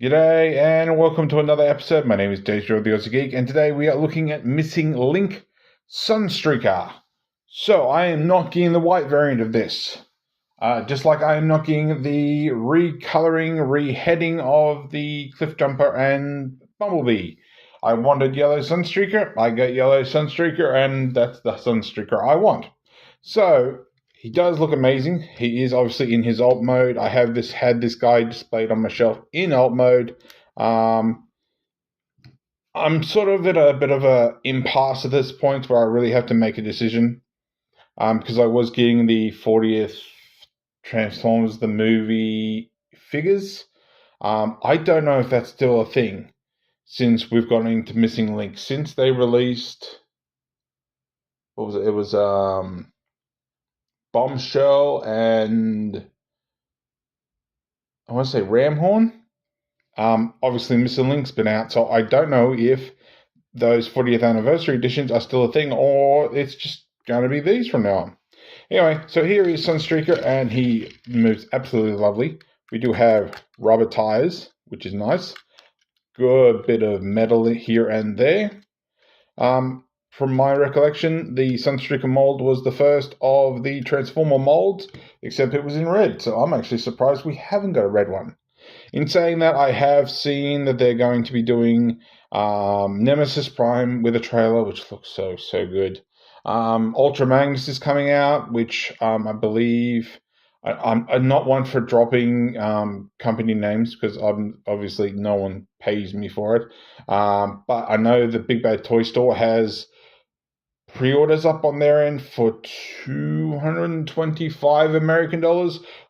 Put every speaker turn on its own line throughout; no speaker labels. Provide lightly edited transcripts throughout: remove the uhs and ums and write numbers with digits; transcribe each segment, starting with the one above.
G'day and welcome to another episode. My name is Deja the Aussie Geek, and today we are looking at Missing Link Sunstreaker. So I am not getting the white variant of this. Just like I am not getting the recoloring, reheading of the Cliffjumper and Bumblebee. I wanted yellow Sunstreaker, I got yellow Sunstreaker, and that's the Sunstreaker I want. So he does look amazing. He is obviously in his alt mode. I have had this guy displayed on my shelf in alt mode. I'm sort of at a bit of a impasse at this point where I really have to make a decision. Because I was getting the 40th Transformers the movie figures. I don't know if that's still a thing since we've gone into Missing Link. Since they released, what was it? It was Bombshell and I want to say Ramhorn. Obviously, Missing Link's been out, so I don't know if those 40th anniversary editions are still a thing or it's just going to be these from now on. Anyway, so here is Sunstreaker, and he moves absolutely lovely. We do have rubber tires, which is nice. Good bit of metal here and there. From my recollection, the Sunstreaker mold was the first of the Transformer molds, except it was in red, so I'm actually surprised we haven't got a red one. In saying that, I have seen that they're going to be doing Nemesis Prime with a trailer, which looks so good. Ultra Magnus is coming out, which I believe... I'm not one for dropping company names because obviously no one pays me for it. But I know the Big Bad Toy Store has pre-orders up on their end for $225 American,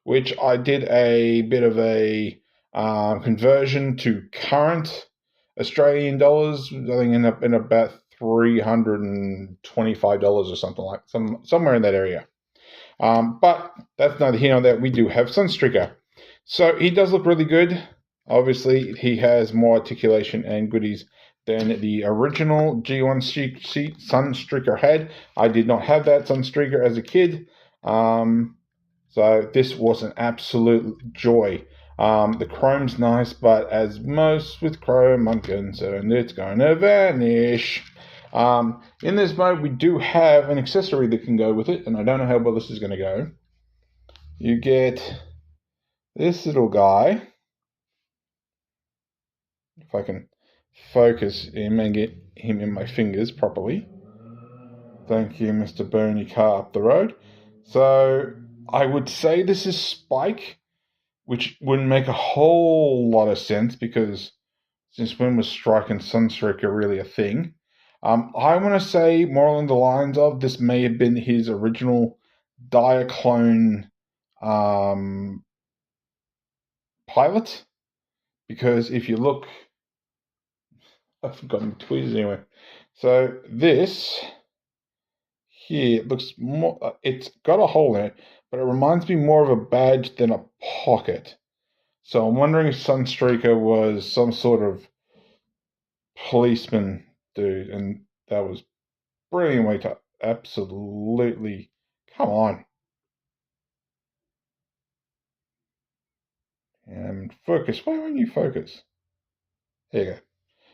which I did a bit of a conversion to current Australian dollars. I think end up in about $325 or something like somewhere in that area. But that's neither here nor there. We do have Sunstreaker. So he does look really good. Obviously, he has more articulation and goodies than the original G1 Sunstreaker had. I did not have that Sunstreaker as a kid. So this was an absolute joy. The chrome's nice, but as most with chrome, I'm concerned it's going to vanish. In this mode, we do have an accessory that can go with it, and I don't know how well this is going to go. You get this little guy. If I can focus him and get him in my fingers properly. Thank you, Mr. Bernie Car up the road. So I would say this is Spike, which wouldn't make a whole lot of sense because since when was Strike and Sunstreaker really a thing? I want to say more along the lines of this may have been his original Diaclone pilot, because if you look, I've forgotten the tweezers anyway. So this here looks more, it's got a hole in it, but it reminds me more of a badge than a pocket. So I'm wondering if Sunstreaker was some sort of policeman dude, and that was brilliant way to absolutely come on. And focus. Why won't you focus? There you go.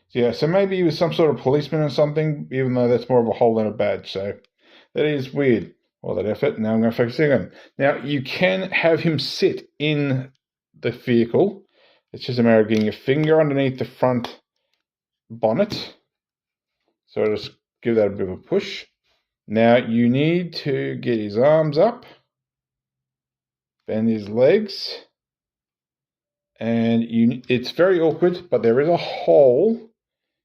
So yeah, so maybe he was some sort of policeman or something, even though that's more of a hole than a badge. So that is weird. All that effort. Now I'm going to focus on him. Now you can have him sit in the vehicle. It's just a matter of getting your finger underneath the front bonnet. So I'll just give that a bit of a push. Now you need to get his arms up, bend his legs, and it's very awkward, but there is a hole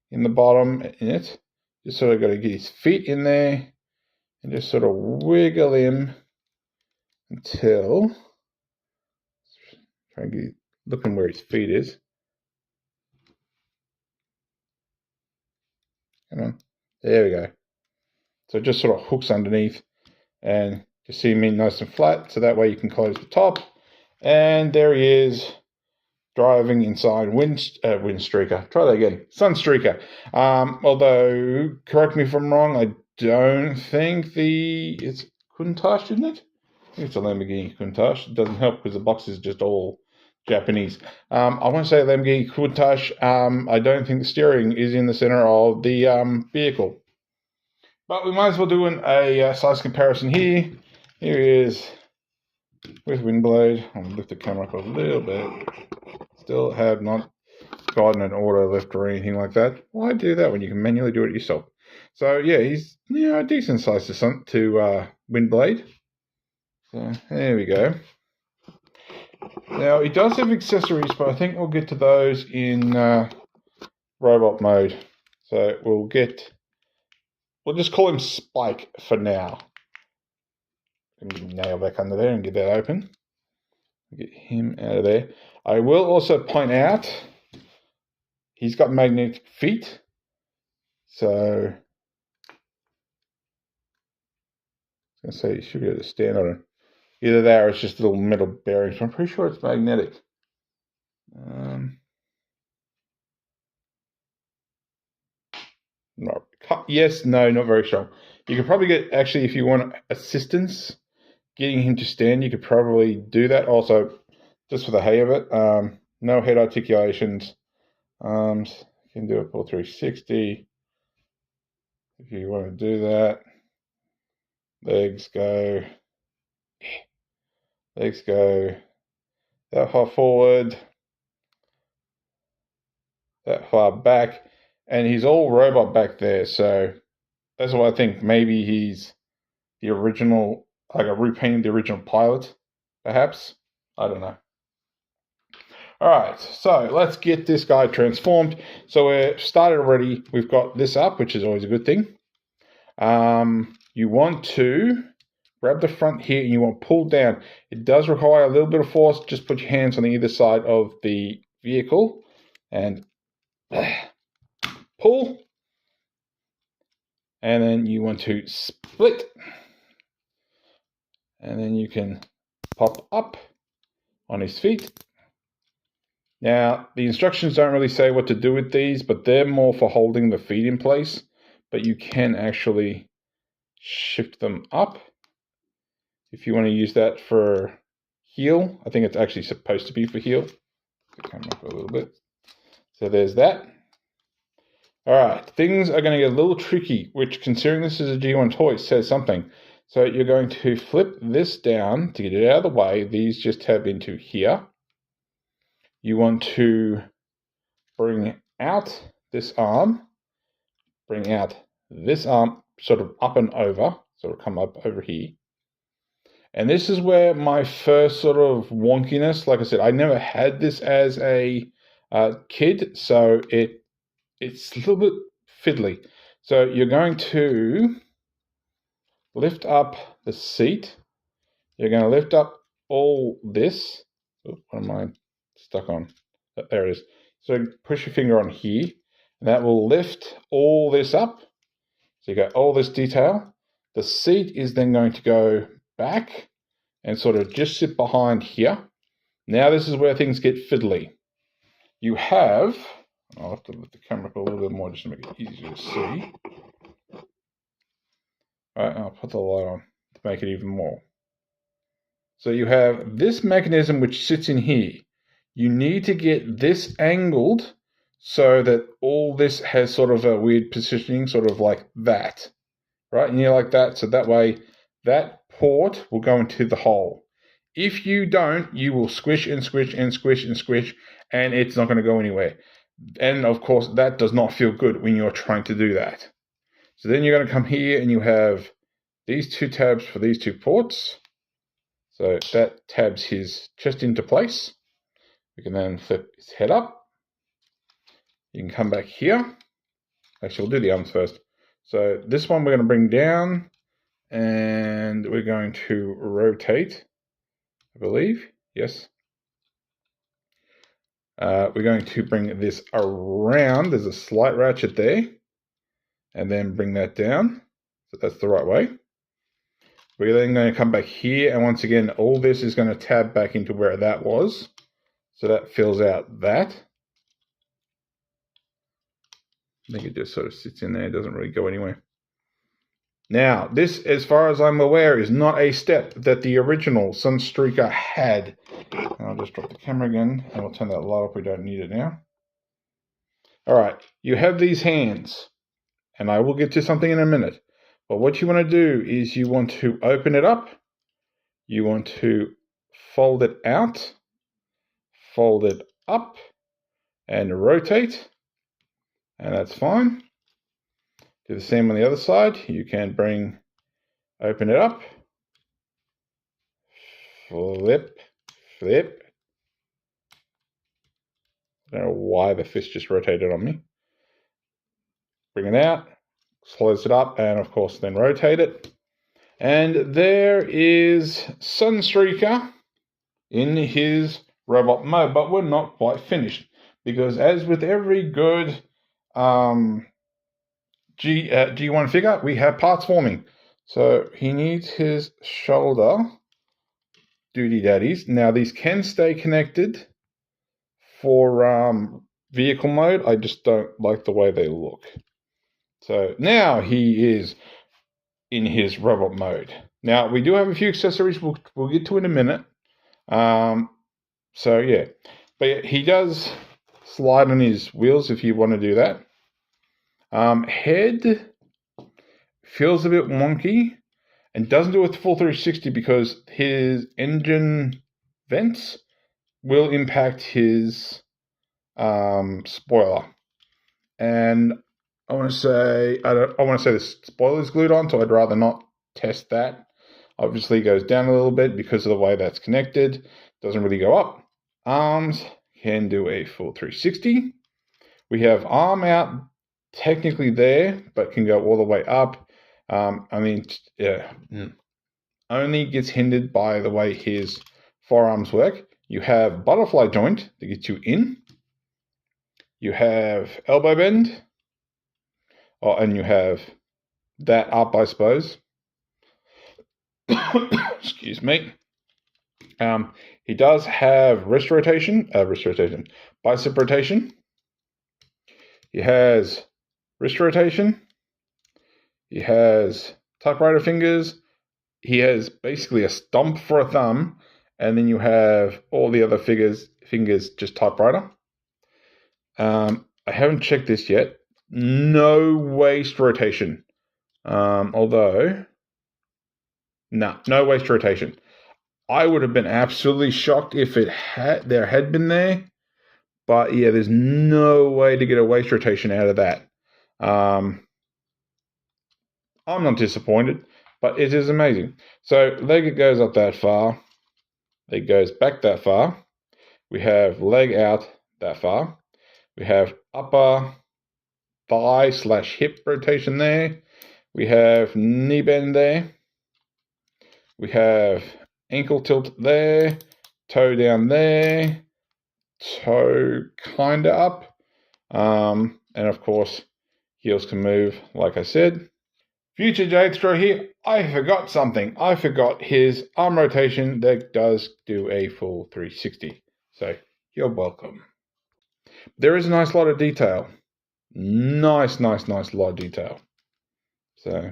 in the bottom in it. Just sort of got to get his feet in there and just sort of wiggle him until, try and get looking where his feet is. Come on. There we go. So it just sort of hooks underneath and just see me nice and flat, so that way you can close the top. And there he is, driving inside Windstreaker. Try that again. Sunstreaker. Although, correct me if I'm wrong, I don't think it's Countach, isn't it? I think it's a Lamborghini Countach. It doesn't help because the box is just all Japanese. I want to say Lemgi Kurtash. I don't think the steering is in the center of the vehicle. But we might as well do a size comparison here. Here he is with Windblade. I'll lift the camera up a little bit. Still have not gotten an auto lift or anything like that. Why do that when you can manually do it yourself? So yeah, he's a decent size to Windblade. So there we go. Now he does have accessories, but I think we'll get to those in robot mode. So we'll just call him Spike for now. Nail back under there and get that open. Get him out of there. I will also point out he's got magnetic feet. So I was going to say you should be able to stand on it. Either that or it's just little metal bearings. I'm pretty sure it's magnetic. No. Yes, no, not very strong. You could probably get, actually, if you want assistance getting him to stand, you could probably do that. Also, just for the hay of it, no head articulations. You can do a full 360 if you want to do that. Legs go that far forward, that far back, and he's all robot back there. So that's why I think maybe he's the original, like a repainted the original pilot, perhaps. I don't know. All right, so let's get this guy transformed. So we're started already. We've got this up, which is always a good thing. You want to grab the front here and you want to pull down. It does require a little bit of force. Just put your hands on the either side of the vehicle and pull. And then you want to split. And then you can pop up on his feet. Now, the instructions don't really say what to do with these, but they're more for holding the feet in place. But you can actually shift them up if you want to use that for heel. I think it's actually supposed to be for heel. Come up a little bit. So there's that. All right, things are going to get a little tricky, which, considering this is a G1 toy, says something. So you're going to flip this down to get it out of the way. These just tab into here. You want to bring out this arm, sort of up and over, sort of come up over here. And this is where my first sort of wonkiness, like I said, I never had this as a kid, so it's a little bit fiddly. So you're going to lift up the seat. You're going to lift up all this. What am I stuck on? There it is. So push your finger on here, and that will lift all this up. So you got all this detail. The seat is then going to go back and sort of just sit behind here. Now this is where things get fiddly. You have, I'll have to lift the camera up a little bit more just to make it easier to see. All right, I'll put the light on to make it even more. So you have this mechanism which sits in here. You need to get this angled so that all this has sort of a weird positioning, sort of like that, right? And you're like that, so that way that port will go into the hole. If you don't, you will squish and squish and squish and squish, and it's not going to go anywhere. And of course, that does not feel good when you're trying to do that. So then you're going to come here and you have these two tabs for these two ports. So that tabs his chest into place. We can then flip his head up. You can come back here. Actually, we'll do the arms first. So this one we're going to bring down, and we're going to rotate, I believe. Yes. We're going to bring this around. There's a slight ratchet there. And then bring that down. So that's the right way. We're then going to come back here. And once again, all this is going to tab back into where that was. So that fills out that. I think it just sort of sits in there. It doesn't really go anywhere. Now, this, as far as I'm aware, is not a step that the original Sunstreaker had. I'll just drop the camera again, and we'll turn that light off. We don't need it now. All right, you have these hands, and I will get to something in a minute. But what you want to do is you want to open it up. You want to fold it out, fold it up, and rotate. And that's fine. Do the same on the other side. You can open it up, flip, flip. I don't know why the fist just rotated on me. Bring it out, close it up, and of course then rotate it. And there is Sunstreaker in his robot mode, but we're not quite finished, because as with every good G1 figure, we have parts forming. So he needs his shoulder duty daddies. Now these can stay connected for vehicle mode. I just don't like the way they look. So now he is in his robot mode. Now we do have a few accessories we'll get to in a minute. So yeah, but yeah, he does slide on his wheels if you want to do that. Head feels a bit wonky and doesn't do a full 360 because his engine vents will impact his spoiler. And I want to say the spoiler's glued on, so I'd rather not test that. Obviously, it goes down a little bit because of the way that's connected. Doesn't really go up. Arms can do a full 360. We have arm out technically there, but can go all the way up. Only gets hindered by the way his forearms work. You have butterfly joint that gets you in. You have elbow bend. Oh, and you have that up, I suppose. Excuse me. He does have bicep rotation. He has wrist rotation. He has typewriter fingers. He has basically a stump for a thumb, and then you have all the other fingers just typewriter. I haven't checked this yet. No waist rotation. No waist rotation. I would have been absolutely shocked if there had been there. But yeah, there's no way to get a waist rotation out of that. I'm not disappointed, but it is amazing. So leg goes up that far. Leg goes back that far. We have leg out that far. We have upper thigh/hip rotation there. We have knee bend there. We have ankle tilt there. Toe down there. Toe kind of up. And of course, heels can move, like I said. Future Jade Straw here. I forgot something. I forgot his arm rotation that does do a full 360. So you're welcome. There is a nice lot of detail. Nice lot of detail. So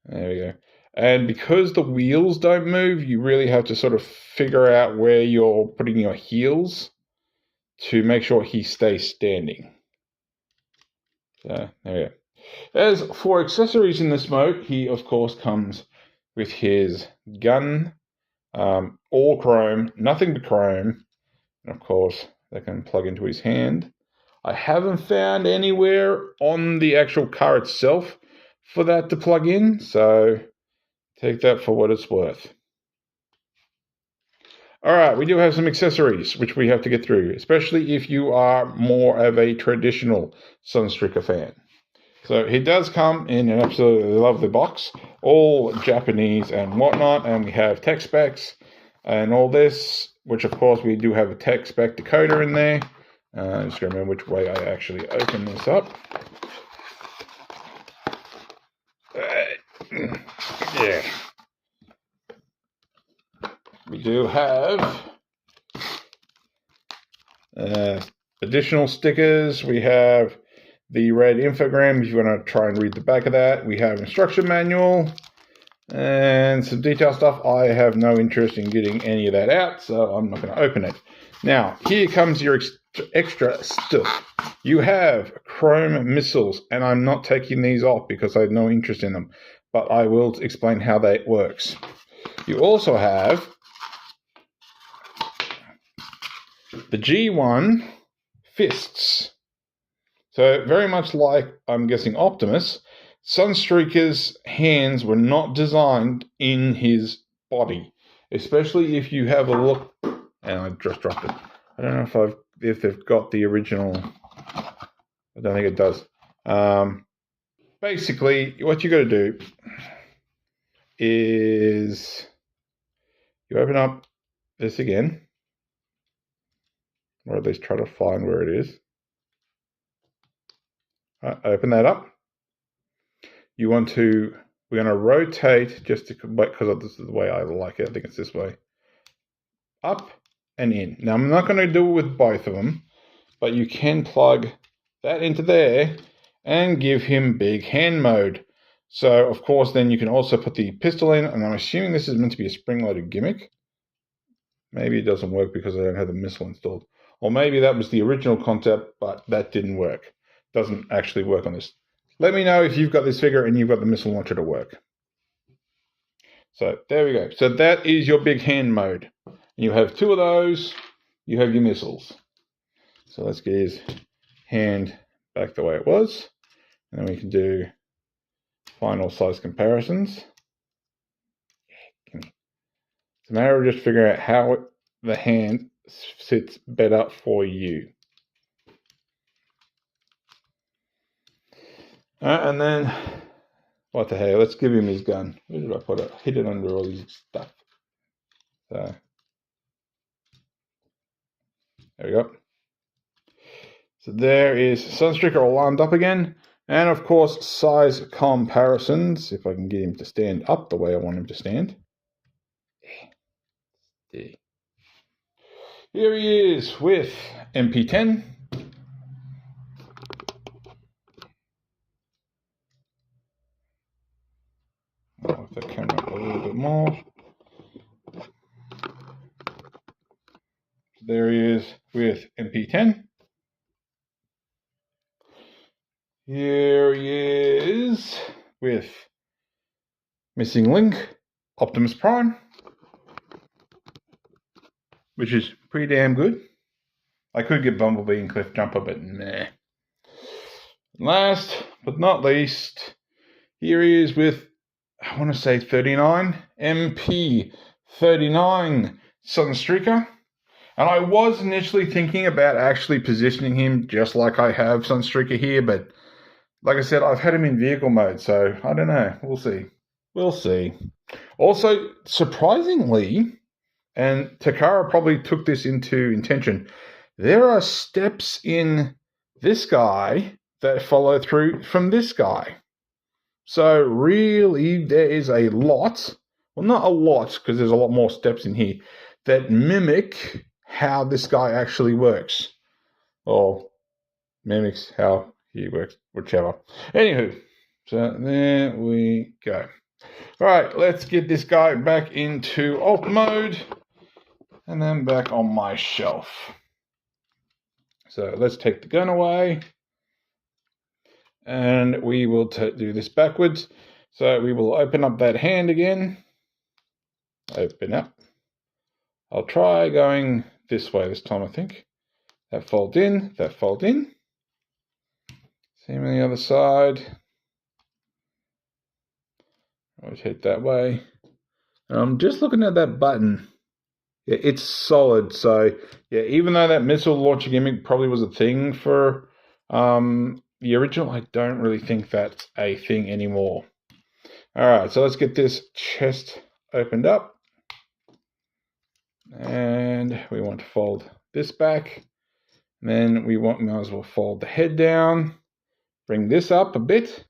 there we go. And because the wheels don't move, you really have to sort of figure out where you're putting your heels to make sure he stays standing. So there we go. As for accessories in this mode, he of course comes with his gun, all chrome, nothing but chrome, and of course that can plug into his hand. I haven't found anywhere on the actual car itself for that to plug in, so take that for what it's worth. Alright, we do have some accessories which we have to get through, especially if you are more of a traditional Sunstreaker fan. So he does come in an absolutely lovely box, all Japanese and whatnot, and we have tech specs and all this, which of course we do have a tech spec decoder in there. Just remember which way I actually open this up. Yeah. We do have additional stickers. We have the red infogram if you want to try and read the back of that. We have instruction manual and some detail stuff. I have no interest in getting any of that out, so I'm not going to open it. Now, here comes your extra stuff. You have chrome missiles, and I'm not taking these off because I have no interest in them, but I will explain how that works. You also have the G1 fists. So very much like, I'm guessing, Optimus, Sunstreaker's hands were not designed in his body, especially if you have a look. And I just dropped it. I don't know if they've got the original. I don't think it does. Basically, what you got to do is you open up this again, or at least try to find where it is. Open that up. We're going to rotate just to, because this is the way I like it. I think it's this way. Up and in. Now, I'm not going to do it with both of them, but you can plug that into there and give him big hand mode. So, of course, then you can also put the pistol in, and I'm assuming this is meant to be a spring-loaded gimmick. Maybe it doesn't work because I don't have the missile installed. Or maybe that was the original concept, but that didn't work. Doesn't actually work on this. Let me know if you've got this figure and you've got the missile launcher to work. So there we go. So that is your big hand mode. You have two of those. You have your missiles. So let's get his hand back the way it was. And then we can do final size comparisons. It's a matter of just figuring out how the hand sits better for you. And then, what the hell, let's give him his gun. Where did I put it? Hid it under all these stuff. So, there we go. So there is Sunstreaker all lined up again. And of course, size comparisons, if I can get him to stand up the way I want him to stand. There. Here he is with MP10. I'll lift the camera up a little bit more. There he is with MP10. Here he is with Missing Link, Optimus Prime, which is pretty damn good. I could get Bumblebee and Cliff Jumper, but meh. Last but not least, here he is with, I want to say 39, MP39 Sunstreaker. And I was initially thinking about actually positioning him just like I have Sunstreaker here, but like I said, I've had him in vehicle mode, so I don't know. We'll see. We'll see. Also, surprisingly, and Takara probably took this into intention, there are steps in this guy that follow through from this guy. So really, there is a lot, well, not a lot, because there's a lot more steps in here, that mimic how this guy actually works. Or mimics how he works, whichever. Anywho, so there we go. All right, let's get this guy back into alt mode and then back on my shelf. So let's take the gun away and we will do this backwards. So we will open up that hand again. Open up. I'll try going this way this time, I think. That folds in, that folds in. Same on the other side. Rotate that way. I'm just looking at that button. Yeah, it's solid. So, yeah, even though that missile launcher gimmick probably was a thing for the original, I don't really think that's a thing anymore. All right, so let's get this chest opened up. And we want to fold this back. And then we might as well fold the head down. Bring this up a bit.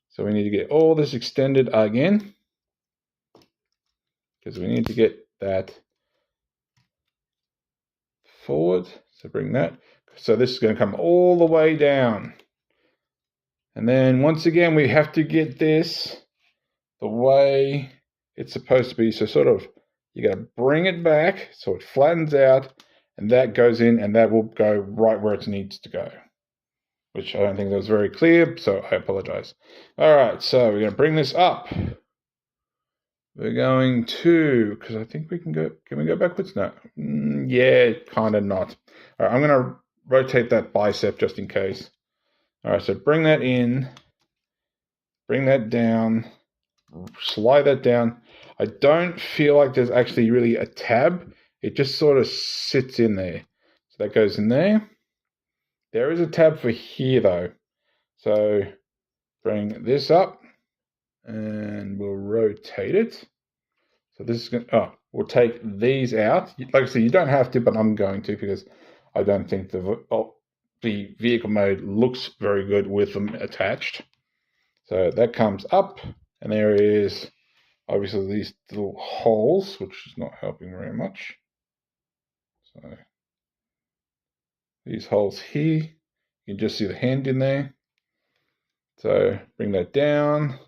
So we need to get all this extended again. Because we need to get that forward. So bring that. So this is going to come all the way down. And then once again, we have to get this the way it's supposed to be. So sort of, you got to bring it back so it flattens out, and that goes in, and that will go right where it needs to go, which I don't think that was very clear, so I apologize. All right, so we're going to bring this up. We're going to, because I think we can we go backwards? No. Yeah, kind of not. All right, I'm going to rotate that bicep just in case. All right, so bring that in, bring that down, slide that down. I don't feel like there's actually really a tab. It just sort of sits in there. So that goes in there. There is a tab for here though. So bring this up and we'll rotate it. So this is going to, we'll take these out. Like I said, you don't have to, but I'm going to because I don't think the vehicle mode looks very good with them attached. So that comes up, and there is obviously these little holes, which is not helping very much. So these holes here, you can just see the hand in there. So bring that down.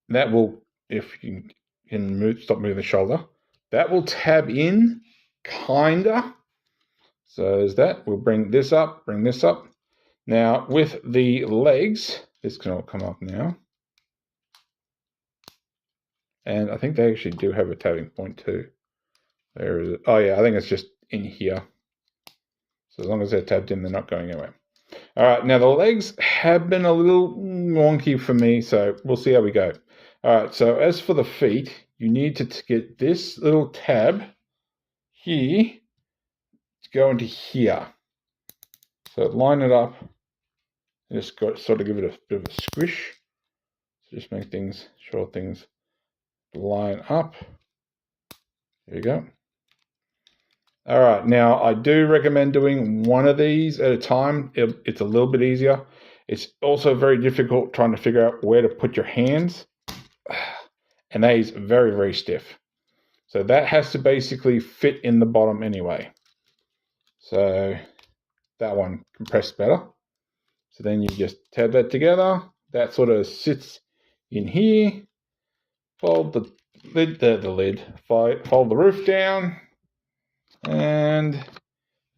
That will, if you can move, stop moving the shoulder, that will tab in, kinda. So there's that. We'll bring this up, bring this up. Now with the legs, this can all come up now. And I think they actually do have a tabbing point too. There is it. Oh yeah, I think it's just in here. So as long as they're tabbed in, they're not going anywhere. All right, now the legs have been a little wonky for me, so we'll see how we go. All right, so as for the feet, you need to get this little tab here to go into here. So line it up, and just sort of give it a bit of a squish. So just make things, sure things line up. There you go. All right, now I do recommend doing one of these at a time. It's a little bit easier. It's also very difficult trying to figure out where to put your hands. And that is very, very stiff. So that has to basically fit in the bottom anyway. So that one compressed better. So then you just tab that together. That sort of sits in here. Fold the lid, fold the roof down. And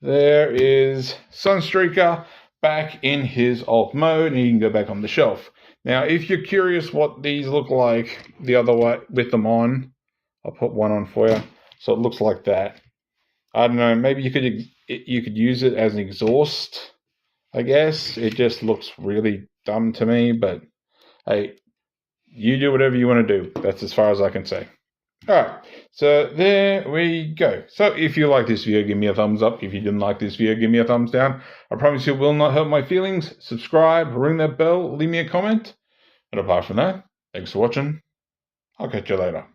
there is Sunstreaker back in his alt mode, and you can go back on the shelf. Now, if you're curious what these look like the other way with them on, I'll put one on for you. So it looks like that. I don't know, maybe you could use it as an exhaust, I guess. It just looks really dumb to me, but hey, you do whatever you want to do. That's as far as I can say. Alright, so there we go. So if you like this video, give me a thumbs up. If you didn't like this video, give me a thumbs down. I promise you it will not hurt my feelings. Subscribe, ring that bell, leave me a comment. And apart from that, thanks for watching. I'll catch you later.